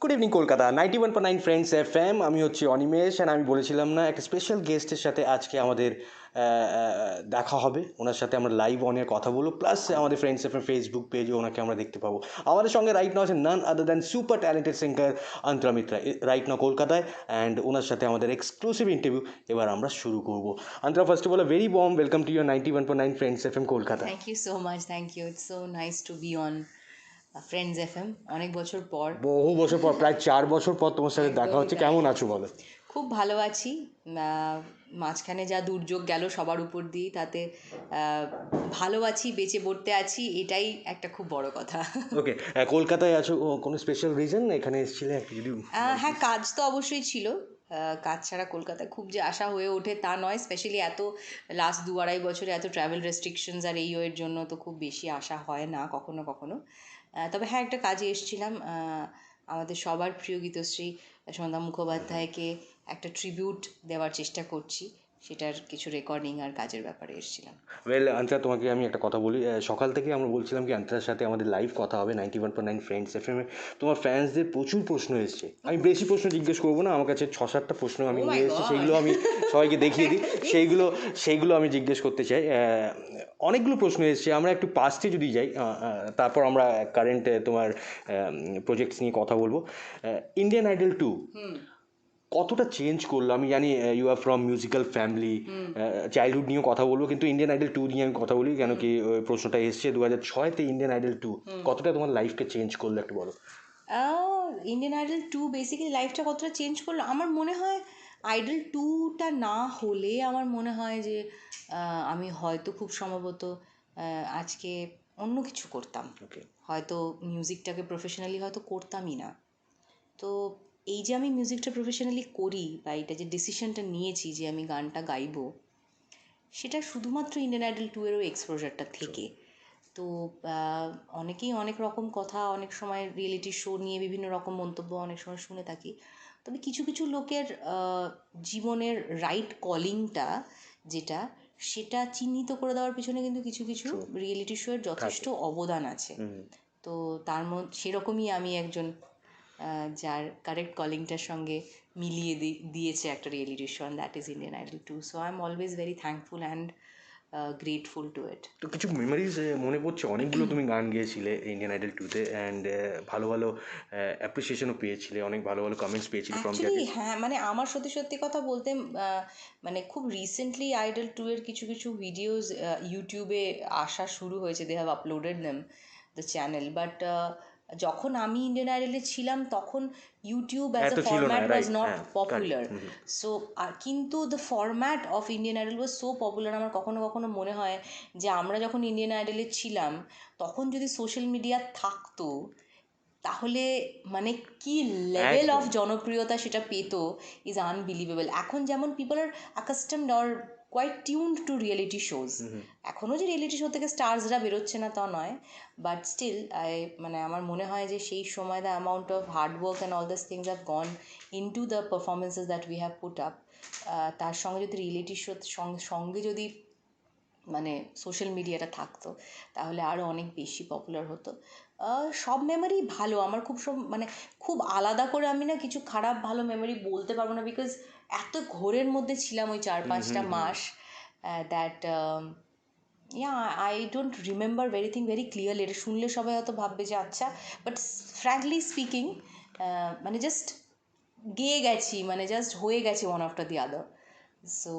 Good evening Kolkata 91.9 friends FM. আমি হচ্ছি Animesh, and আমি বলেছিলাম না একটা স্পেশাল গেস্টের সাথে আজকে আমাদের দেখা হবে। ওনার সাথে আমরা লাইভ অনে কথা বলবো, প্লাস আমাদের ফ্রেন্ডস এফএম ফেসবুক পেজে ওনাকে আমরা দেখতে পাবো। আমাদের সঙ্গে রাইট নাও আছেন none other than super talented singer Antara Mitra, right now কলকাতায়, অ্যান্ড ওনার সাথে আমাদের এক্সক্লুসিভ ইন্টারভিউ এবার আমরা শুরু করবো। Antara, first of all very warm welcome to your 91.9 friends FM Kolkata. Thank you so much. Thank you. It's so nice to be on Friends FM. অনেক বছর পর। বহু বছর পর, প্রায় 4 বছর পর তোমার সাথে দেখা একদমই হচ্ছে। তাই। কেমন আছো বলো? খুব ভালো আছি। মাঝখানে যা দুর্যোগ গেল সবার উপর দিয়ে, তাতে ভালো আছি, বেঁচে পড়তে আছি, এটাই একটা খুব বড় কথা। ওকে, কলকাতায় আছো, কোনো স্পেশাল রিজন এখানে এসেছিলে একটু যদি? হ্যাঁ, কাজ তো অবশ্যই ছিল। কাজ ছাড়া কলকাতায় খুব যে আসা হয়ে ওঠে তা নয়, স্পেশালি এত লাস্ট 2-2.5 বছরে এত ট্রাভেল রেস্ট্রিকশনস আর এই ওয়ের জন্য তো খুব বেশি আসা হয় না কখনো কখনো। তবে হ্যাঁ, একটা কাজে এসেছিলাম। আমাদের সবার প্রিয় গীতশ্রী সন্ধ্যা মুখোপাধ্যায়কে একটা ট্রিবিউট দেওয়ার চেষ্টা করছি, সেটার কিছু রেকর্ডিং আর কাজের ব্যাপারে এসেছিলাম। ওয়েল আন্তরা, তোমাকে আমি একটা কথা বলি। সকাল থেকে আমরা বলছিলাম কি আন্তরার সাথে আমাদের লাইভ কথা হবে 91.9 ফ্রেন্ডস এফএমে। তোমার ফ্যান্সদের প্রচুর প্রশ্ন এসছে। আমি বেশি প্রশ্ন জিজ্ঞেস করবো না, আমার কাছে 6-7টা প্রশ্ন আমি Oh my নিয়ে এসেছি, God! সেইগুলো আমি সবাইকে দেখিয়ে দিই। সেইগুলো আমি জিজ্ঞেস করতে চাই। অনেকগুলো প্রশ্ন এসছে, আমরা একটু পাস্টে যদি যাই, তারপর আমরা কারেন্ট তোমার প্রজেক্টস নিয়ে কথা বলবো। ইন্ডিয়ান আইডল 2 কতটা চেঞ্জ করলো? আমি জানি you are from musical family, childhood নিয়েও কথা বলবো, কিন্তু ইন্ডিয়ান আইডল 2 নিয়ে আমি কথা বলি কেন কি ওই প্রশ্নটা এসছে 2006-তে। ইন্ডিয়ান আইডল 2 কতটা তোমার লাইফকে চেঞ্জ করলো একটু বলো। ইন্ডিয়ান আইডল 2 বেসিক্যালি লাইফটা কতটা চেঞ্জ করলো আমার মনে হয়, আইডল 2টা না হলে আমার মনে হয় যে আমি হয়তো খুব সম্ভবত আজকে অন্য কিছু করতাম। ওকে, হয়তো মিউজিকটাকে প্রফেশনালি হয়তো করতামই না। তো এই যে আমি মিউজিকটা প্রফেশনালি করি, বা এটা যে ডিসিশনটা নিয়েছি যে আমি গানটা গাইবো, সেটা শুধুমাত্র ইন্ডিয়ান আইডল 2-এরও এক্সপোজারটা থেকে। তো অনেকেই অনেক রকম কথা অনেক সময় রিয়েলিটি শো নিয়ে বিভিন্ন রকম মন্তব্য অনেক সময় শুনে থাকি। তবে কিছু কিছু লোকের জীবনের রাইট কলিংটা যেটা, সেটা চিহ্নিত করে দেওয়ার পিছনে কিন্তু কিছু কিছু রিয়েলিটি শোয়ের যথেষ্ট অবদান আছে। তো তার মধ্যে সেরকমই আমি একজন যার কারেক্ট কলিংটার সঙ্গে মিলিয়ে দিয়েছে একটা reality show, and that is Indian idol 2. So I am always very thankful and grateful to it. তো কিছু মেমোরিজ মনে পড়ছে? অনেকগুলো তুমি গান গেয়েছিলে ইন্ডিয়ান আইডল 2-তে, অ্যান্ড ভালো ভালো অ্যাপ্রিসিয়েশনও পেয়েছিলে, অনেক ভালো ভালো কমেন্টস পেয়েছিলে ফ্রম অ্যাকচুয়ালি জাজেস। হ্যাঁ, মানে আমার সত্যি সত্যি কথা বলতে মানে খুব রিসেন্টলি আইডল 2-এর কিছু কিছু ভিডিওস ইউটিউবে আসা শুরু হয়েছে। They have uploaded them the channel, but যখন আমি ইন্ডিয়ান আইডলে ছিলাম তখন ইউটিউব অ্যাজ এত আ ছিল না, ফরম্যাট ওয়াজ রাইট? নট হ্যাঁ, কারেক্ট। পপুলার। সো কিন্তু the format of Indian idol was so popular. আমার কখনো কখনো মনে হয় যে আমরা যখন ইন্ডিয়ান আইডলে ছিলাম তখন যদি সোশ্যাল মিডিয়া থাকতো, তাহলে মানে কি লেভেল অফ একদম। জনপ্রিয়তা সেটা পেত ইজ আনবিলিভেবল। এখন যেমন people are accustomed or quite tuned to reality shows. এখনও যে রিয়েলিটি শো থেকে স্টার্সরা বেরোচ্ছে না তা নয়, বাট স্টিল মানে আমার মনে হয় যে সেই সময় the amount of hard work and all this things have gone in to the performances that we have put up, তার সঙ্গে যদি রিয়েলিটি শো সঙ্গে যদি মানে সোশ্যাল মিডিয়াটা থাকতো, তাহলে আরও অনেক বেশি পপুলার হতো। সব মেমোরি ভালো আমার, খুব সব মানে খুব আলাদা করে আমি না কিছু খারাপ ভালো মেমোরি বলতে পারবো না, বিকজ এত ঘোরের মধ্যে ছিলাম ওই 4-5টা মাস, that yeah I don't remember everything very clearly. এটা শুনলে সবাই হয়তো ভাববে যে আচ্ছা, বাট ফ্র্যাঙ্কলি স্পিকিং মানে জাস্ট গেয়ে গেছি, মানে জাস্ট হয়ে গেছে one after the other. So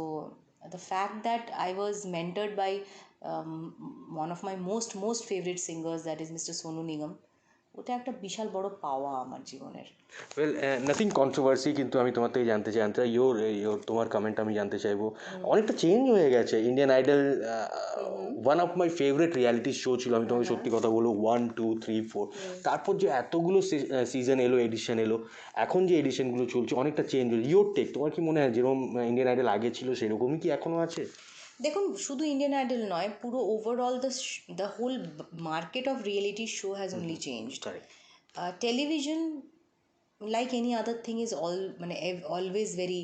the fact that I was mentored by one of my most favorite singers, that is Mr. Sonu Nigam, ওটা একটা বিশাল বড় পাওয়া আমার জীবনের। ওয়েল, নাথিং কন্ট্রোভার্সি, কিন্তু আমি তোমার থেকে জানতে চাই আন্তরা, তোমার কমেন্ট আমি জানতে চাইবো। অনেকটা চেঞ্জ হয়ে গেছে Indian idol. One of my favourite reality show ছিল, আমি তোমাকে সত্যি কথা বলবো, 1, 2, 3, 4। তারপর যে এতগুলো সিজন এলো, এডিশন এলো, এখন যে এডিশনগুলো চলছে অনেকটা চেঞ্জ হয়েছে। ইয়োর টেক, তোমার কি মনে হয় যেরকম ইন্ডিয়ান আইডল আগে ছিল সেরকমই কি এখনও আছে? দেখুন, শুধু ইন্ডিয়ান আইডল নয়, পুরো overall the whole market of reality show has only changed. Correct. Television, like any other thing, is মানে অলওয়েজ ভেরি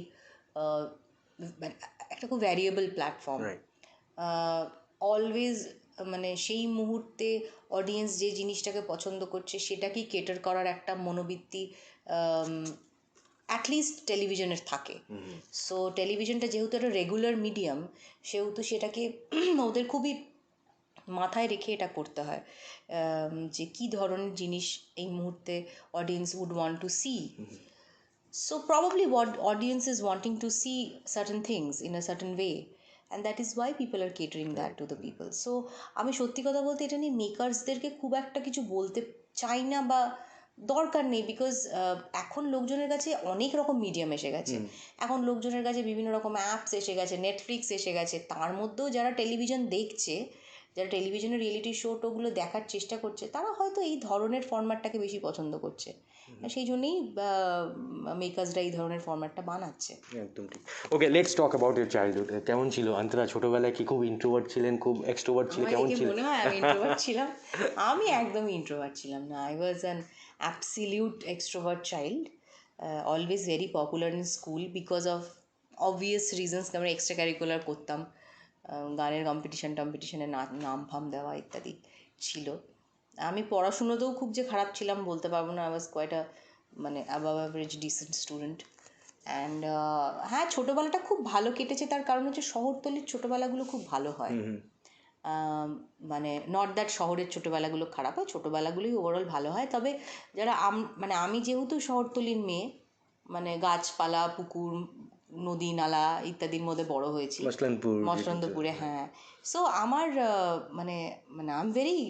একটা খুব ভ্যারিয়েবল প্ল্যাটফর্ম। রাইট। অলওয়েজ মানে সেই মুহূর্তে অডিয়েন্স যে জিনিসটাকে পছন্দ করছে সেটাকেই কেটার করার একটা মনোবৃত্তি অ্যাটলিস্ট টেলিভিশনের থাকে। সো টেলিভিশনটা যেহেতু একটা রেগুলার মিডিয়াম, সেহেতু সেটাকে ওদের খুবই মাথায় রেখে এটা করতে হয়, যে কী ধরনের জিনিস এই মুহূর্তে audience would want to see. So probably what audience is wanting to see certain things in a certain way, and that is why people are catering that to the people. So আমি সত্যি কথা বলতে এটা নিয়ে মেকার্সদেরকে খুব একটা কিছু বলতে চাই না বা দরকার নেই, বিকজ এখন লোকজনের কাছে অনেক রকম মিডিয়াম এসে গেছে। এখন লোকজনের কাছে বিভিন্ন রকম অ্যাপস এসে গেছে, নেটফ্লিক্স এসে গেছে, তার মধ্যেও যারা টেলিভিশন দেখছে, যারা টেলিভিশনের রিয়েলিটি শো টোগুলো দেখার চেষ্টা করছে, তারা হয়তো এই ধরনের ফরম্যাটটাকে বেশি পছন্দ করছে, সেই জন্যই মেকার্সরা এই ধরনের ফরম্যাটটা বানাচ্ছে। একদম ঠিক। Okay, let's talk about your childhood. কেমন ছিল অন্তরা? ছোটবেলায় কি খুব ইন্ট্রোভার্ট ছিলেন, খুব এক্সট্রোভার্ট ছিলেন, কেমন ছিল? মনে হয় আমি ইন্ট্রোভার্ট ছিলাম? আমি একদমই ইন্ট্রোভার্ট ছিলাম না। I was an absolute extrovert child, always very popular in school because of obvious reasons. আমরা এক্সট্রা ক্যারিকুলার করতাম, গানের কম্পিটিশনে নাম ফাম দেওয়া ইত্যাদি ছিল। আমি পড়াশুনোতেও খুব যে খারাপ ছিলাম বলতে পারবো না। আই ওয়াজ কোয়াইট আ মানে above average decent student. And হ্যাঁ, ছোটোবেলাটা খুব ভালো কেটেছে, তার কারণ হচ্ছে শহরতলির ছোটোবেলাগুলো খুব ভালো হয়। মানে নট দ্যাট শহরের ছোটোবেলাগুলো খারাপ হয়, ছোটোবেলাগুলোই ওভারঅল ভালো হয়। তবে যারা মানে আমি যেহেতু শহরতলির মেয়ে, মানে গাছপালা, পুকুর, নদী নালা ইত্যাদির মধ্যে বড় হয়েছি, মসলন্দপুরে। হ্যাঁ, সো আমার মানে মানে আই এম ভেরি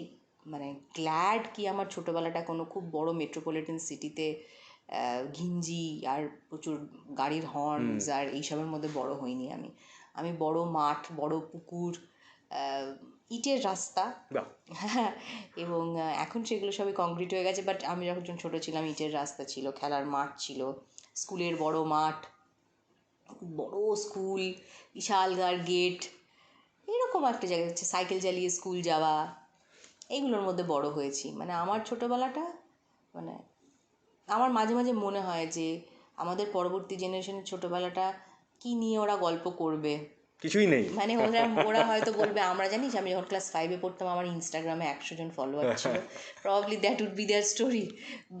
মানে গ্ল্যাড কি আমার ছোটোবেলাটা কোনো খুব বড় মেট্রোপলিটন সিটিতে ঘিঞ্জি আর প্রচুর গাড়ির হর্নস আর এইসবের মধ্যে বড় হইনি আমি। আমি বড় মাঠ, বড় পুকুর, ইটের রাস্তা, হ্যাঁ, এবং এখন সেগুলো সবই কংক্রিট হয়ে গেছে, বাট আমি যখন ছোটো ছিলাম ইটের রাস্তা ছিল, খেলার মাঠ ছিল, স্কুলের বড় মাঠ, বড় স্কুল, বিশালকার গেট, এরকম একটা জায়গা হচ্ছে সাইকেল চালিয়ে স্কুল যাওয়া, এইগুলোর মধ্যে বড় হয়েছি। মানে আমার ছোটোবেলাটা, মানে আমার মাঝে মাঝে মনে হয় যে আমাদের পরবর্তী জেনারেশনের ছোটোবেলাটা কী নিয়ে ওরা গল্প করবে, কিছুই নেই। মানে ওরা হয়তো বলবে, আমরা জানিস আমি যখন ক্লাস 5-এ পড়তাম আমার ইনস্টাগ্রামে 100 জন ফলোয়ার ছিল, probably that would be their story.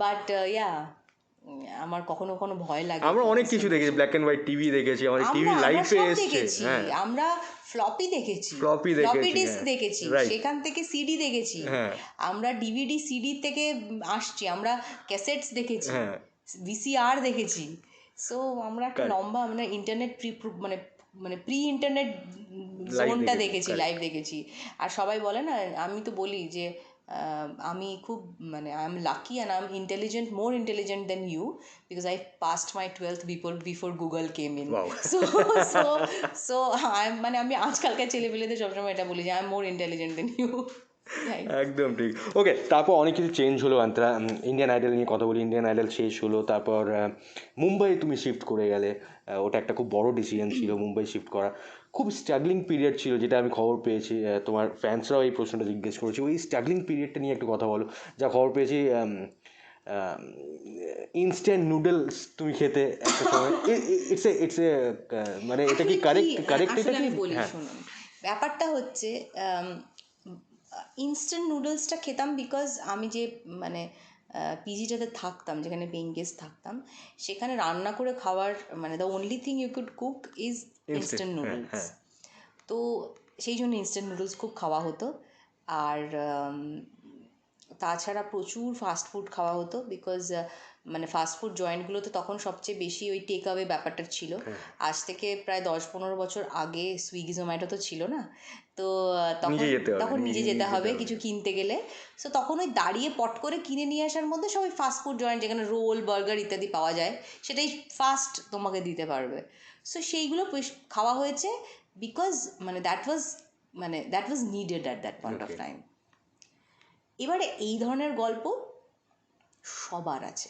But yeah, আমার কখনো কখনো ভয় লাগে। আমরা অনেক কিছু দেখেছি, ব্ল্যাক অ্যান্ড হোয়াইট টিভি দেখেছি, আমাদের টিভি লাইফে এসেছে। হ্যাঁ, আমরা ফ্লপি দেখেছি, ফ্লপি ডিস্ক দেখেছি, সেখান থেকে সিডি দেখেছি, আমরা ডিভিডি সিডি থেকে আসছি, আমরা ক্যাসেটস দেখেছি, ভিসিআর দেখেছি। সো আমরা একটা লম্বা মানে ইন্টারনেট মানে মানে প্রি ইন্টারনেট জোনটা দেখেছি, লাইভ দেখেছি। আর সবাই বলে না, আমি তো বলি যে আমি খুব মানে I am lucky and I am intelligent, more intelligent than you, because I passed my 12th before Google came in. So so so মানে আমি আজকালকার ছেলেপেলেদের সবসময় এটা বলি যে I am more intelligent than you. একদম ঠিক। ওকে, তারপর অনেক কিছু চেঞ্জ হলো অন্তরা। ইন্ডিয়ান আইডল নিয়ে কথা বলি। ইন্ডিয়ান আইডল শেষ হলো, তারপর মুম্বাই তুমি শিফট করে গেলে। ওটা একটা খুব বড় ডিসিশন ছিল মুম্বাই শিফট করা। খুব স্ট্রাগলিং পিরিয়ড ছিল, যেটা আমি খবর পেয়েছি। তোমার ফ্যান্সরাও এই প্রশ্নটা জিজ্ঞেস করেছে, ওই স্ট্রাগলিং পিরিয়ডটা নিয়ে একটু কথা বলো। যা খবর পেয়েছি ইনস্ট্যান্ট নুডলস তুমি খেতে একটা সময়। ইটস এ মানে এটা কি কারেক্ট? এটা কি? আমি বলি, শুনুন, ব্যাপারটা হচ্ছে ইনস্ট্যান্ট নুডলসটা খেতাম বিকজ আমি যে মানে পিজিটাতে থাকতাম, যেখানে পেইং গেস্ট থাকতাম, সেখানে রান্না করে খাওয়ার মানে the only thing you could cook is instant noodles. তো সেই জন্য ইনস্ট্যান্ট নুডলস খুব খাওয়া হতো। আর তাছাড়া প্রচুর ফাস্টফুড খাওয়া হতো, বিকজ মানে ফাস্টফুড জয়েন্টগুলোতে তখন সবচেয়ে বেশি ওই টেক অ্যাওয়ে ব্যাপারটা ছিল। আজ থেকে প্রায় 10-15 বছর আগে সুইগি জোম্যাটো তো ছিল না, তো তখন নিজে যেতে হবে কিছু কিনতে গেলে। সো তখন ওই দাঁড়িয়ে পট করে কিনে নিয়ে আসার মধ্যে সবাই ফাস্টফুড জয়েন্ট, যেখানে রোল, বার্গার ইত্যাদি পাওয়া যায়, সেটাই ফাস্ট তোমাকে দিতে পারবে। সো সেইগুলো খাওয়া হয়েছে বিকজ মানে that was needed at that point of time. এবারে এই ধরনের গল্প সবার আছে,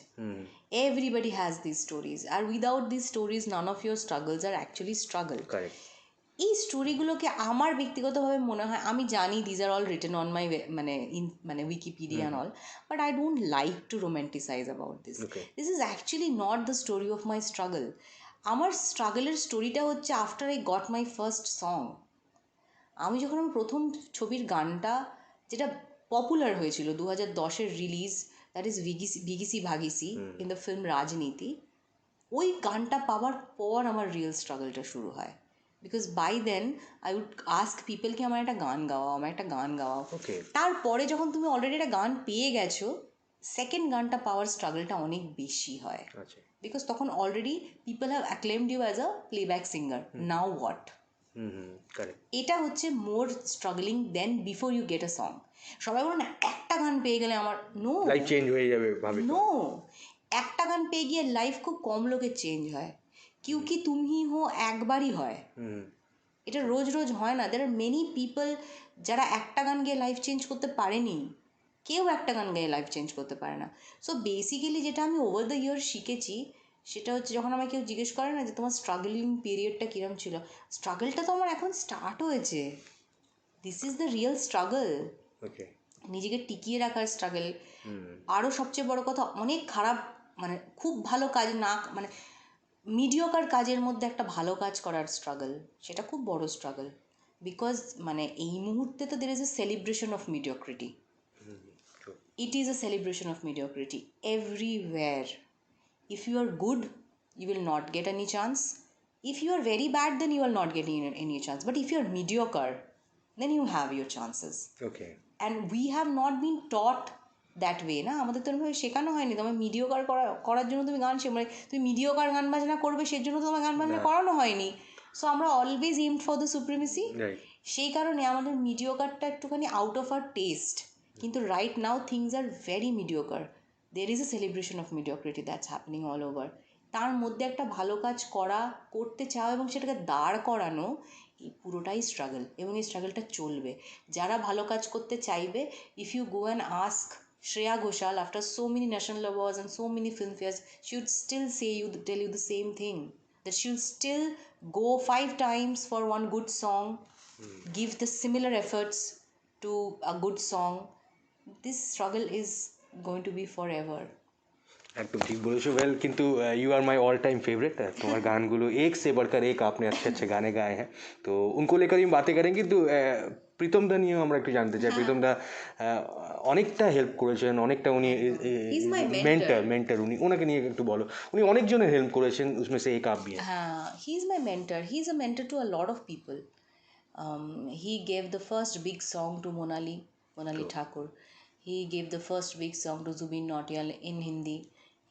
এভরিবডি হ্যাজ দিস স্টোরিজ, আর without this stories none of your struggles আর অ্যাকচুয়ালি স্ট্রাগল। এই স্টোরিগুলোকে আমার ব্যক্তিগতভাবে মনে হয়, আমি জানি these are all written on my মানে Wikipedia and all, but I don't like to romanticise about this. This is actually not the story of my struggle. আমার স্ট্রাগলের স্টোরিটা হচ্ছে after I got my first song. আমি যখন আমার প্রথম ছবির গানটা যেটা পপুলার হয়েছিল 2010-এর release, that is Bheegisi Bhaagisi in the film Rajneeti, ওই গানটা পাওয়ার পর আমার রিয়েল স্ট্রাগলটা শুরু হয়। Because by then I would ask people কি আমার একটা গান গাওয়াও, আমার একটা গান গাওয়াও। ওকে, তারপরে যখন তুমি অলরেডি একটা গান পেয়ে গেছো, সেকেন্ড গানটা পাওয়ার স্ট্রাগলটা অনেক বেশি হয়। আচ্ছা, বিকজ তখন already people have acclaimed you as a playback singer, now what. Correct, এটা হচ্ছে more struggling then before you get a song. সবাই বলো না একটা গান পেয়ে গেলে আমার, নো লাইফ চেঞ্জ হয়ে যাবে ভাবে। নো, একটা গান পেয়ে গিয়ে লাইফ খুব কম লোকের চেঞ্জ হয়। কিউকি তুম হি হো একবারই হয়, এটা রোজ রোজ হয় না। দের আর মেনি পিপল যারা একটা গান গিয়ে লাইফ চেঞ্জ করতে পারেনি, কেউ একটা গান গিয়ে লাইফ চেঞ্জ করতে পারে না। সো বেসিক্যালি যেটা আমি ওভার দ্য ইয়ার শিখেছি সেটা হচ্ছে, যখন আমাকে কেউ জিজ্ঞেস করে না যে তোমার স্ট্রাগলিং পিরিয়ডটা কীরকম ছিল, স্ট্রাগলটা তো আমার এখন স্টার্ট হয়েছে। This is the real struggle. Okay, নিজেকে টিকিয়ে রাখার স্ট্রাগল। আরও সবচেয়ে বড় কথা, অনেক খারাপ মানে খুব ভালো কাজ না, মানে মিডিওকার কাজের মধ্যে একটা ভালো কাজ করার স্ট্রাগল, সেটা খুব বড় স্ট্রাগল। বিকজ মানে এই মুহূর্তে তো there is a celebration of mediocrity, it is a celebration of mediocrity everywhere. If you are good, you will not get any chance. If you are very bad, then you will not get any chance. But if you are mediocre, then you have your chances. Okay, And we have not been taught that way, না আমাদের তো এরকমভাবে শেখানো হয়নি। তোমার mediocre করার জন্য তুমি গান মানে তুমি মিডিওকার গান বাজনা করবে সেই জন্য তোমার গান বাজনা করানো হয়নি। সো আমরা always aimed for the supremacy. Right, সেই কারণে আমাদের মিডিওকারটা একটুখানি আউট অফ আর টেস্ট। কিন্তু right now things are very mediocre. There is a celebration of mediocrity that's happening all over. তার মধ্যে একটা ভালো কাজ করতে চাও এবং সেটাকে দাঁড় করানো, এই পুরোটাই স্ট্রাগল, এবং এই স্ট্রাগলটা চলবে। যারা ভালো কাজ করতে চাইবে, if you go and ask Shreya Ghoshal, after so many national awards and so many filmfares, she would still tell you the same thing, that she will still go 5 times for one good song, give the similar efforts to a good song. This struggle is going to be forever. एकदम ठीक बोलेছো well, किंतु you are my all time favourite. तुम्हारे गानগুলো एक से बढ़कर एक आपने अच्छे अच्छे गाने गाए हैं, तो उनको लेकर ही बातें करेंगे। কিন্তু প্রীতম দা নিয়েও আমরা একটু জানতে চাই। প্রীতম দা অনেকটা হেল্প করেছেন, অনেকটা উনি He's my mentor. মেন্টর, উনি ওনাকে নিয়ে একটু বলো। উনি অনেকজনের হেল্প করেছেন, उसमें से एक आप भी हैं। He is my mentor. He is a mentor to a lot of people. He gave the first big song to Monali Thakur. He gave the first big song to Zubin Nautiyal in Hindi.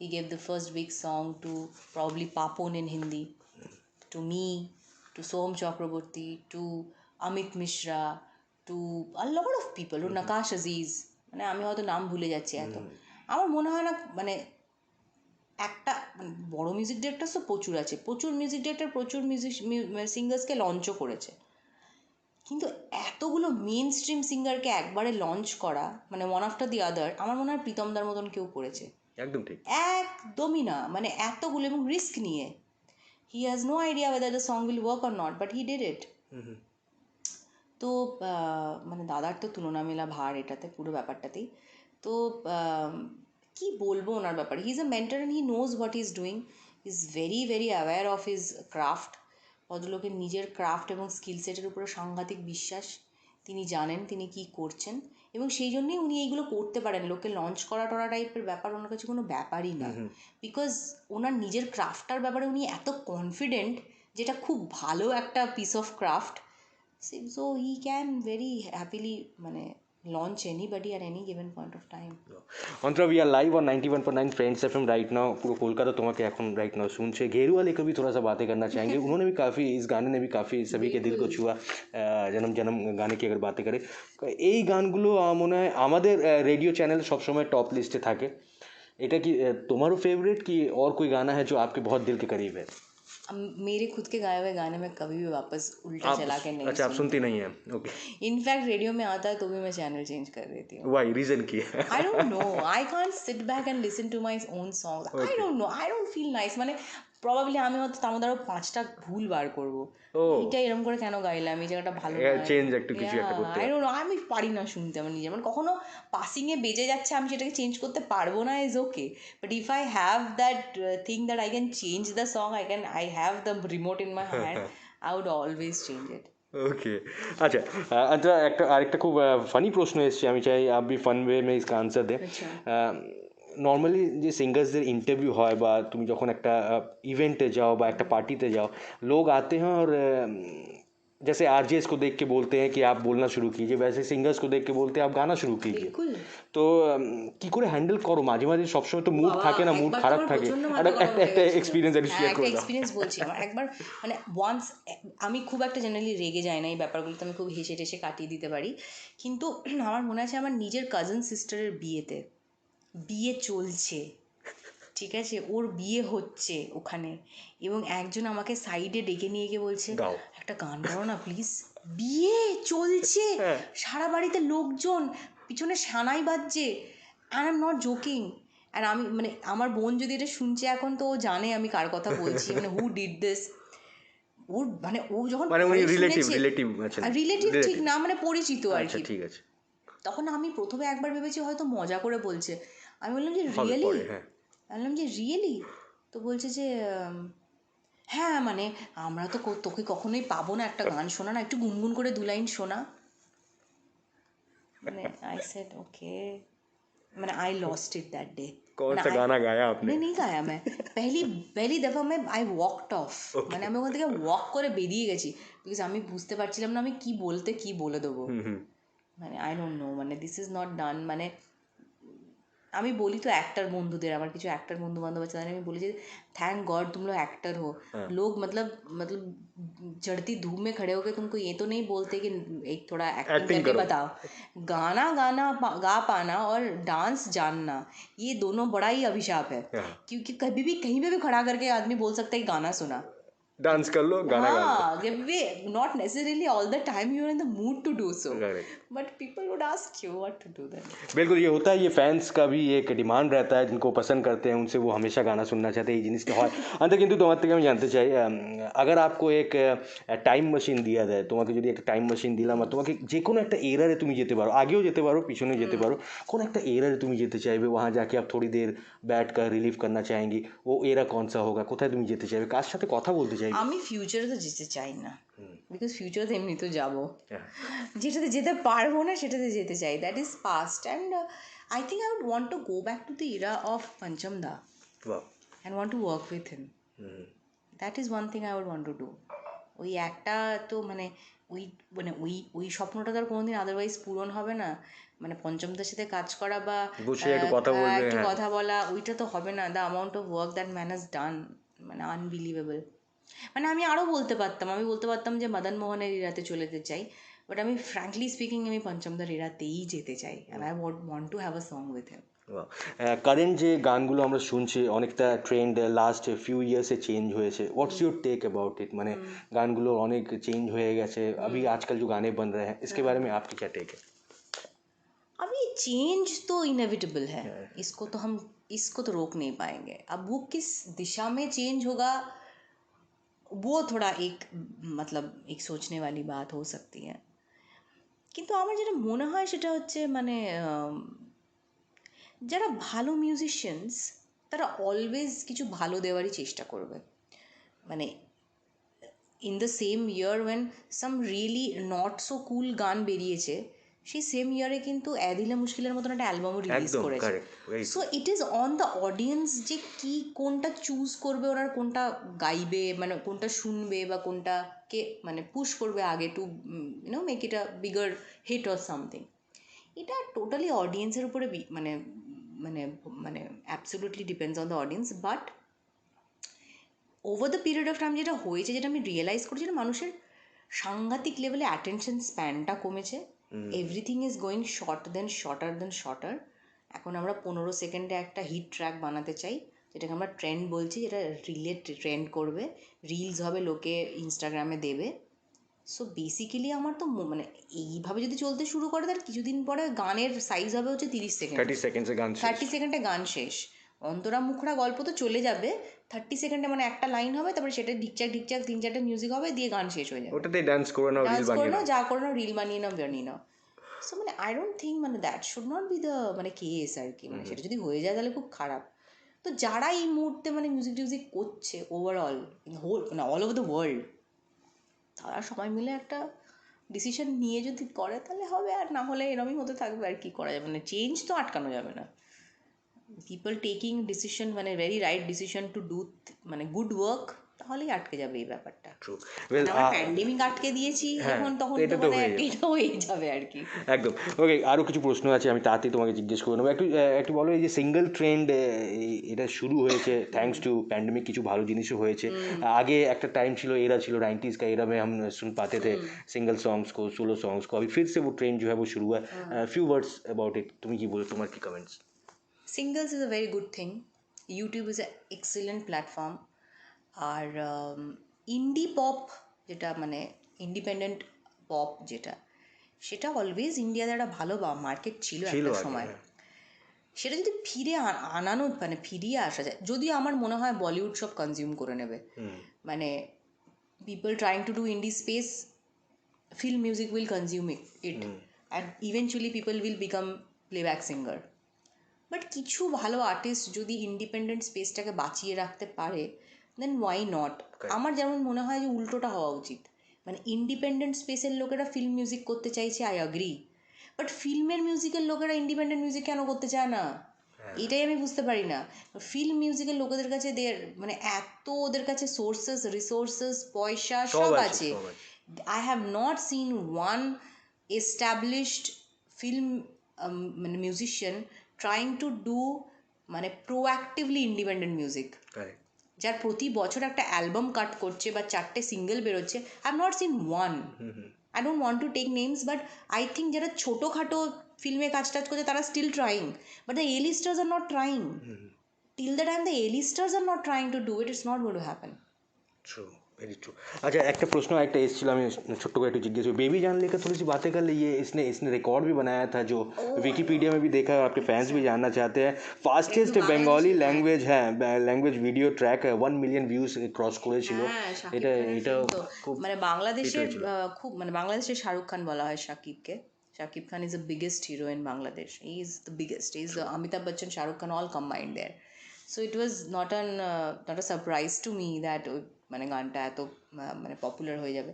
He gave the first big song to probably Papon in Hindi, to me, to Som Chakraborty, to Amit Mishra, to a lot of people, to Nakash Aziz. মানে আমি হয়তো নাম ভুলে যাচ্ছি এত। আমার মনে হয় না মানে একটা বড় মিউজিক ডিরেক্টর তো প্রচুর আছে, প্রচুর মিউজিক ডিরেক্টর প্রচুর সিঙ্গার্সকে লঞ্চও করেছে, কিন্তু এতগুলো মেন স্ট্রিম সিঙ্গারকে একবারে লঞ্চ করা মানে ওয়ান আফটার দি আদার, আমার মনে হয় প্রীতমদার মতন কেউ করেছে। একদম ঠিক, একদমই না, মানে এতগুলো এবং রিস্ক নিয়ে। He has no idea whether the song will work or not, but he did it. তো মানে দাদার তো তুলনা মেলা ভার এটাতে, পুরো ব্যাপারটাতেই। তো কি বলবো ওনার ব্যাপারে, he is a mentor and he knows what he is doing, he is very very aware of his craft. ভদ্রলোকের নিজের ক্রাফট এবং স্কিল সেটের উপরে সাংঘাতিক বিশ্বাস, তিনি জানেন তিনি কি করছেন, এবং সেই জন্যই উনি এইগুলো করতে পারেন। লোকে লঞ্চ করা টরা টাইপের ব্যাপার ওনার কাছে কোনো ব্যাপারই না, বিকজ ওনার নিজের ক্রাফটটার ব্যাপারে উনি এত কনফিডেন্ট, যেটা খুব ভালো একটা piece of craft. So he can very happily মানে launch anybody at any given point of time. Antara we are live on 91.9 Friends FM right now. पूरा कोलकाता तुम्हारे এখন राइट नाउ सुनছে। घेरुआ लेकर भी थोड़ा सा बातें करना चाहेंगे। उन्होंने भी काफ़ी, इस गाने ने भी काफ़ी सभी के दिल को छुआ। জনম জনম গানে কি अगर बातें करें, এই গানগুলো মনে হয় আমাদের রেডিও চ্যানেল সবসময় টপ লিস্টে থাকে। এটা কি তোমারও फेवरेट कि और कोई गाना है जो आपके बहुत दिल के करीब है? मेरे खुद के गाए हुए गाने में कभी भी वापस उल्टा चला के नहीं अच्छा, आप सुनती नहीं हैं? ओके, इनफैक्ट रेडियो में आता है तो भी मैं चैनल चेंज कर देती हूँ। वाई रीज़न की है? I don't know. I can't sit back and listen to my own songs. I don't know. I don't feel nice. মানে প্রবাবলি আমি হয়তো তার মধ্যে আরও 5টা ভুল বার করবো, এইটা এরকম করে কেন গাইলাম, এই জায়গাটা ভালো চেঞ্জ একটু কিছু একটা করতে আই ডোন্ট নো, আমি পারি না শুনতে আমার নিজে, মানে কখনো পাসিংয়ে বেজে যাচ্ছে আমি সেটাকে চেঞ্জ করতে পারবো না, is okay. But if I have that thing that I can change the song, I have the remote in my hand, I would always change it. Okay. अच्छा, अच्छा, একটা আরেকটা খুব ফানি প্রশ্ন এসছে, আমি চাই आप भी फन वे में इसका आंसर दें। আচ্ছা। নর্মালি যে সিঙ্গার্সদের ইন্টারভিউ হয় বা তুমি যখন একটা इवेंटे जाओ বা একটা पार्टीতে जाओ, लोग आते हैं और जैसे आरजेस को देख के बोलते हैं कि आप बोलना शुरू कीजिए, वैसे सिंगर्स को देख के बोलते हैं आप गाना शुरू कीजिए। বিলকুল। তো কি করে হ্যান্ডেল করো? মাঝে মাঝে সবসময় তো মুড বাবা, থাকে না, মুড একবার তো খারাপ আমার থাকে। প্রচন্ড একটা মাথা গরম একটা হয়ে একটা গেছিল। এক্সপিরিয়েন্স একটু হ্যাঁ, শেয়ার একটা করে দাও। এক্সপিরিয়েন্স বলছি আমার একবার, মানে ওয়ান্স, আমি খুব একটা জেনারেলি রেগে যাই না এই ব্যাপারগুলোতে, আমি খুব হেসে টেসে কাটিয়ে দিতে পারি। কিন্তু আমার মনে আছে আমার নিজের কাজিন সিস্টারের বিয়েতে, বিয়ে চলছে, ঠিক আছে, ওর বিয়ে হচ্ছে ওখানে, এবং একজন আমাকে সাইডে ডেকে নিয়ে গিয়ে বলছে, গাও। একটা গান গাও না প্লিজ। বিয়ে চলছে, হ্যাঁ। সারা বাড়িতে লোকজন, পিছনে সানাই বাজছে, আর আই এম নট জোকিং। আর আমি মানে আমার বোন যদি এটা শুনছে এখন, তো ও জানে আমি কার কথা বলছি, মানে হু ডিড দিস। ওর মানে ও যখন মানে উনি পরে রিলেটিভ শুনেছে, রিলেটিভ আছেন? রিলেটিভ ঠিক না, মানে পরিচিত আর আচ্ছা, কি। ঠিক আছে। তখন আমি প্রথমে একবার ভেবেছি হয়তো মজা করে বলছে, আমি বললাম যে হবে রিয়েলি, পরে, হ্যাঁ। বললাম যে রিয়েলি, তো বলছে যে হ্যাঁ মানে আমরা তো তোকে কখনোই পাবো না, একটা গান শোনা না, একটু গুনগুন করে 2 লাইন শোনা। মানে আই সেড ওকে, मैंने I lost it that day. कौन मैंने सा आई गाना गाया आपने? नहीं नहीं गाया मैं, पहली पहली दफ़ा मैं आई वॉकड অফ, মানে আমি ওখান থেকে ওয়াক করে বেরিয়ে গেছি, বিকজ আমি বুঝতে পারছিলাম না আমি কি বলতে কি বলে দেবো। হুম হুম। মানে আই ডোন্ট নো, মানে দিস ইজ নট ডান। মানে আমি বলি তো অ্যাক্টার বন্ধুদের, আমার কিছু অ্যাক্টার বন্ধু বান্ধব আছে, তাদের আমি বলি যে थैंक गॉड तुम लोग एक्टर हो। हाँ। लोग मतलब चढ़ती धूप में खड़े होकर तुमको ये तो नहीं बोलते कि एक थोड़ा एक्टिंग एक्टिंग करके करो। बताओ। गाना गाना गा पाना और डांस जानना, ये दोनों बड़ा ही अभिशाप है। हाँ। क्योंकि कभी भी कहीं पे भी खड़ा करके आदमी बोल सकता है कि गाना सुना। डांस कर लो, गाना गा लो। हाँ, we not necessarily all the time you are in the mood to do so, Correct. But people would ask you what to do then. बिल्कुल, ये होता है, ये फैंस का भी एक डिमांड रहता है, जिनको पसंद करते हैं उनसे वो हमेशा गाना सुनना चाहते हैं, এই জিনিসটা হয়। কিন্তু তোমার থেকে আমি জানতে চাই, अगर आपको एक টাইম মেশিন দিয়া দেয়, তোমাকে যদি একটা টাইম মেশিন দিলাম আর তোমাকে যে কোনো একটা এরারে তুমি যেতে পারো, আগেও যেতে পারো পিছনেও যেতে পারো, কোন একটা এরারে তুমি যেতে চাইবে, वहाँ जाके आप थोड़ी देर बैठ कर रिलीव करना चाहेंगी, वो एरा कौन सा होगा, কোথায় তুমি যেতে চাইবে, কার সাথে কথা বলতে চাইবে? আমি ফিউচারে তো যেতে চাই না, বিকজ ফিউচারে তো এমনি তো যাবো, হ্যাঁ। যেটাতে যেতে পারবো না সেটাতে যেতে চাই, that is past. And I think I would want to go back to the era of Pancham da বাহ। And want to work with him. That is one thing I would want to do. ওই একটা তো মানে ওই মানে ওই ওই স্বপ্নটা তো আর কোনোদিন আদারওয়াইজ পূরণ হবে না, মানে পঞ্চমদার সাথে কাজ করা বা বসে একটু কথা বলবে, একটু হ্যাঁ। কথা বলা, ওইটা তো হবে না। The amount of work that man has done, মানে আনবিলিভেবল। মানে আমি আরও বলতে পারতাম, আমি বলতে পারতাম যে মদন মোহনের এরাতে চলে যেতে চাই, বাট আমি ফ্র্যাঙ্কলি স্পিকিং আমি পঞ্চমদার এরাতেই যেতে চাই, and I want to have a song with him. Current যে গানগুলো আমরা শুনছি, অনেকটা ট্রেন্ড লাস্ট ফিউ ইয়ার্সে চেঞ্জ হয়েছে, what's your take about it? মানে গানগুলো অনেক চেঞ্জ হয়ে গেছে, अभी आजकल जो गाने बन रहे हैं इसके बारे में आपकी क्या टेक है? अभी चेंज तो इनएविटेबल है, इसको तो रोक नहीं पाएंगे। अब वो किस दिशा में चेंज होगा, वो थोड़ा एक मतलब एक सोचने वाली बात हो सकती है। কিন্তু আমার যেটা মনে হয় সেটা হচ্ছে মানে যারা ভালো মিউজিশিয়ানস তারা অলওয়েজ কিছু ভালো দেওয়ারই চেষ্টা করবে। মানে in the same year when some really not so cool গান বেরিয়েছে, সেই সেম ইয়ারে কিন্তু অ্যাদিলা মুশকিলের মতন একটা অ্যালবামও রিলিজ একদম করেছে। Correct. So it is on the audience যে কি কোনটা চুজ করবে, ওরা কোনটা গাইবে, মানে কোনটা শুনবে বা কোনটাকে মানে পুশ করবে আগে to make it a bigger hit or something. এটা টোটালি অডিয়েন্সের উপরে মানে মানে মানে absolutely depends on the audience. But over the period of time যেটা হয়েছে, যেটা আমি রিয়েলাইজ করছি, যেটা মানুষের সাংঘাতিক লেভেলে অ্যাটেনশন স্প্যানটা কমেছে, everything is going shorter than shorter. এখন আমরা 15 সেকেন্ডে একটা হিট ট্র্যাক বানাতে চাই, যেটাকে আমরা ট্রেন্ড বলছি, যেটা ট্রেন্ড করবে, রিলস হবে, লোকে ইনস্টাগ্রামে দেবে। সো বেসিক্যালি আমার তো মানে এইভাবে যদি চলতে শুরু করে, তার কিছুদিন পরে গানের সাইজ হবে হচ্ছে 30 সেকেন্ড, 30 সেকেন্ডসে গান শেষ। 30 সেকেন্ডে গান শেষ। অন্তরা মুখরা গল্প তো চলে যাবে 30 সেকেন্ডে, মানে একটা লাইন হবে, তারপরে সেটা ঢিকচাক 3-4টা মিউজিক হবে, দিয়ে গান শেষ হয়ে যাবে। ওটাতেই ডান্স করে নাও, রিল ডান্স করে বানিয়ে নাও, নাও। যা করে নাও, রিল বানিয়ে নাও, বানিয়ে নাও। সো মানে আই ডোন্ট থিঙ্ক মানে that should not be the মানে কেস আর কি। মানে সেটা যদি হয়ে যায় তাহলে খুব খারাপ। তো যারা এই মুহূর্তে মানে মিউজিক করছে ওভারঅল হোল মানে অল ওভার দ্য ওয়ার্ল্ড, তারা সবাই মিলে একটা ডিসিশন নিয়ে যদি করে তাহলে হবে, আর না হলে এরমই হতে থাকবে, আর কি করা যাবে, মানে চেঞ্জ তো আটকানো যাবে না। পিপল টেকিং ডিসিশন মানে very right decision to do মানে গুড ওয়ার্ক, তাহলেই আটকে যাবে এই ব্যাপারটা। ট্রু ওয়েল আমরা প্যান্ডেমিক আটকে দিয়েছি যখন, তখন এটা তো তো মানে হয়ে একটা এটা হয়ে যাবে আর কি। একদম। ওকে, আরও কিছু প্রশ্ন আছে, আমি তাড়াতাড়ি তোমাকে জিজ্ঞেস করে নেবো। একটু একটু বলো, এই যে সিঙ্গেল ট্রেন্ড এটা শুরু হয়েছে থ্যাঙ্কস টু প্যান্ডেমিক, কিছু ভালো জিনিসও হয়েছে। आगे একটা টাइम ছিল, एरा ছিল 90s का एरा में हम सुन पाते थे सिंगल सॉन्ग्स को, सोलो सॉन्ग्स को। अभी फिर से वो ट्रेंड जो है वो शुरू हुआ है। फ्यू वर्ड्स अबाउट इट, তুমি কি বলো, তোমার কি comments? Singles is a very good thing, YouTube is a excellent platform. আর ইন্ডি পপ যেটা মানে ইন্ডিপেন্ডেন্ট পপ যেটা, সেটা অলওয়েজ ইন্ডিয়াতে একটা ভালো মার্কেট ছিল একটা আগে, সময়। হ্যাঁ। সেটা যদি ফিরে আনানো মানে ফিরিয়ে আসা যায়, যদিও আমার মনে হয় বলিউড সব কনজিউম করে নেবে, মানে people trying to do indie space, film music will consume it and eventually people will become playback singer. But কিছু ভালো আর্টিস্ট যদি ইন্ডিপেন্ডেন্ট স্পেসটাকে বাঁচিয়ে রাখতে পারে, দেন ওয়াই নট। আমার যেমন মনে হয় যে উল্টোটা হওয়া উচিত, মানে ইন্ডিপেন্ডেন্ট স্পেসের লোকেরা ফিল্ম মিউজিক করতে চাইছে, আই অ্যাগ্রি, বাট ফিল্মের মিউজিকের লোকেরা ইন্ডিপেন্ডেন্ট মিউজিক কেন করতে চায় না, এটাই আমি বুঝতে পারি না। ফিল্ম মিউজিকের লোকেদের কাছে মানে এত ওদের কাছে সোর্সেস, রিসোর্সেস, পয়সা সব আছে। I have not seen one established film মানে musician trying to do মানে proactively independent music, যার প্রতি বছর একটা অ্যালবাম কাট করছে বা 4টে সিঙ্গেল বেরোচ্ছে। I have not seen one. I don't want to take names, but I think যারা ছোটোখাটো ফিল্মে কাজ টাজ করছে তারা still trying, but the A listers are not trying. Till the time the A listers are not trying to do it, it's not going to happen. True, very true. अच्छा, একটা প্রশ্ন একটা এসেছিল, আমি ছোট্ট করে একটু জিজ্ঞেস করি। बेबी जान लेकर थोड़ी सी बातें कर ली। ये इसने रिकॉर्ड भी बनाया था जो विकीपीडिया में भी देखा है, आपके फैंस भी जानना चाहते हैं। फास्टेस्ट बेंगली लैंग्वेज, হ্যাঁ language video track 1 million views cross করেছিল। এটা খুব মানে বাংলাদেশের খুব মানে বাংলাদেশের শাহরুখ খান বলা হয় শাকিবকে। Shakib Khan is the biggest hero in Bangladesh, he is the biggest, he is Amitabh Bachchan, Shahrukh Khan, all combined there. So it was not a surprise to me that মানে গানটা এত মানে পপুলার হয়ে যাবে।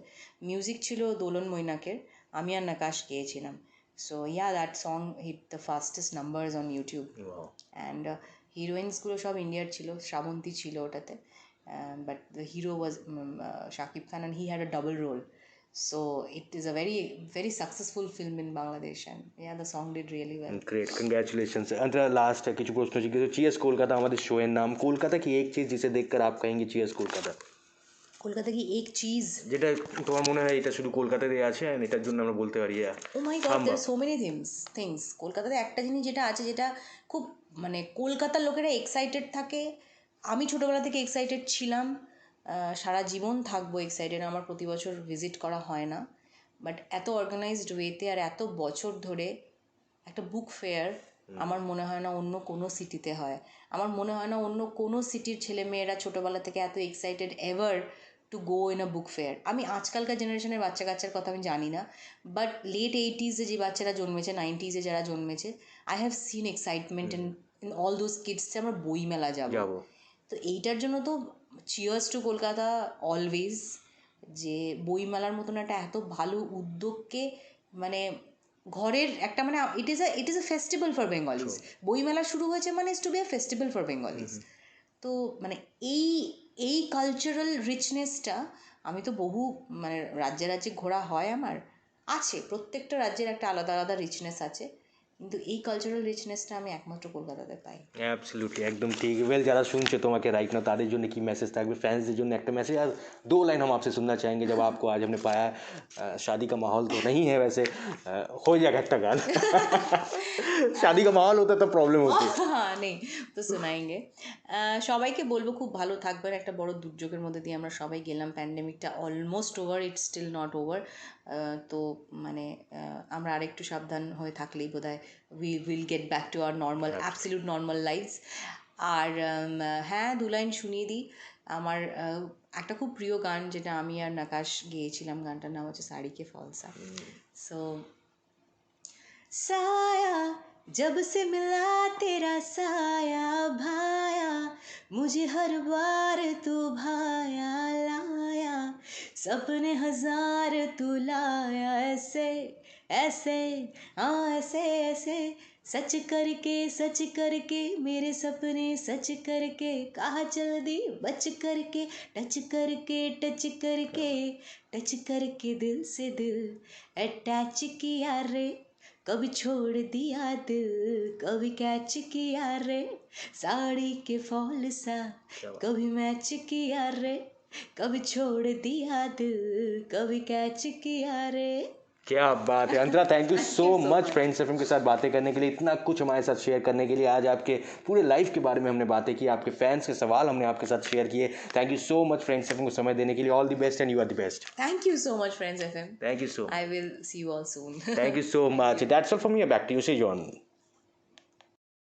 মিউজিক ছিল দোলন মৈনাকের, আমি আর নাকাশ গেয়েছিলাম। So yeah, that song hit the fastest numbers on YouTube. And হিরোইন্সগুলো সব ইন্ডিয়ার ছিল, শ্রাবন্তী ছিল ওটাতে, but the hero was Shakib Khan, and he had a double role. So it is a very very successful film in Bangladesh, and yeah, the song did really well. Great, congratulations. Antara last है কিছু প্রশ্ন জিজ্ঞেস। Cheers Kolkata আমাদের শোয়ের নাম। কলকাতা কি एक चीज़ जिसे देखकर आप कहेंगे চিয়ার্স কলকাতা? কলকাতা কি এক চিজ? যেটা তোমার মনে হয় এটা শুধু কলকাতাতেই আছে, আর এটার জন্য আমরা বলতে পারি oh my god, there so many things. কলকাতাতে একটা জিনিস যেটা আছে, যেটা খুব মানে কলকাতার লোকেরা এক্সাইটেড থাকে, আমি ছোটোবেলা থেকে এক্সাইটেড ছিলাম, সারা জীবন থাকবো এক্সাইটেড। আমার প্রতি বছর ভিজিট করা হয় না, বাট এত অর্গানাইজড ওয়েতে আর এত বছর ধরে একটা বুক ফেয়ার আমার মনে হয় না অন্য কোনো সিটিতে হয়। আমার মনে হয় না অন্য কোনো সিটির ছেলেমেয়েরা ছোটোবেলা থেকে এত excited ever to go in a book fair. আমি আজকালকার জেনারেশনের বাচ্চা কাচ্চার কথা আমি জানি না, বাট লেট 80s যে বাচ্চারা জন্মেছে, 90s যারা জন্মেছে, I have seen excitement in all those kids যে আমরা বইমেলা যাবো। তো এইটার জন্য তো চিয়ার্স টু কলকাতা অলওয়েজ, যে বইমেলার মতন একটা এত ভালো উদ্যোগকে মানে ঘরের একটা মানে it is a festival for Bengalis. বইমেলা শুরু হয়েছে মানে is to be a festival for Bengalis. তো মানে এই কালচারাল রিচনেসটা, আমি তো বহু মানে রাজ্যে রাজ্যে ঘোরা হয় আমার, আছে প্রত্যেকটা রাজ্যের একটা আলাদা আলাদা রিচনেস আছে, কিন্তু এই কালচারাল রিচনেসটা আমি একমাত্র কলকাতাতে পাই। অ্যাবসলিউটলি, একদম ঠিক। ওয়েল, যারা শুনছে তোমাকে রাইট না, তাদের জন্য কি মেসেজ থাকবে? ফ্যান্সদের জন্য একটা মেসেज। আর 2 लाइन हम आपसे सुनना चाहेंगे जब आपको आज हमने पाया। शादी का माहौल तो नहीं है वैसे, हो जाएगा একটা গান। शादी का माहौल होता तो प्रॉब्लम होती। হ্যাঁ নেই তো শোনাইঙ্গে। সবাইকে বলবো খুব ভালো থাকবেন। একটা বড় দুর্যোগের মধ্যে দিয়ে আমরা সবাই গেলাম, প্যান্ডেমিকটা almost over, it's still not over. তো মানে আমরা আরেকটু সাবধান হয়ে থাকলেই বোধহয় we will get back to our normal, absolute normal lifes. আর হ্যাঁ, 2 লাইন শুনিয়ে দিই। আমার একটা খুব প্রিয় গান, যেটা আমি আর নাকাশ গেয়েছিলাম, গানটার নাম হচ্ছে साड़ी के फॉल सा। सो साया जब से मिला तेरा साया भाया, मुझे हर बार तू भाया लाया। सपने हजार तू लाया ऐसे ऐसे हाँ ऐसे ऐसे सच करके मेरे सपने सच करके कहा जल्दी बच करके टच करके टच करके टच करके दिल से दिल अटैच किया रे कभी छोड़ दिया दिल कभी कैच किया रे साड़ी के फॉल सा कभी मैच किया रे कभी छोड़ दिया दिल कभी कैच किया रे क्या बात है Antara, thank you so you so much much. Friends FM के साथ बातें करने के लिए, इतना कुछ हमारे साथ शेयर करने के लिए। आज आपके पूरे लाइफ के बारे में हमने बातें की, आपके फैंस के सवाल हमने आपके साथ शेयर किए। Thank you so much Friends FM को समय देने के लिए। All the best and you are the best. Thank you so much, Friends FM. Thank you so I will see you all soon. Thank you so much. That's all from me, back to you, से John.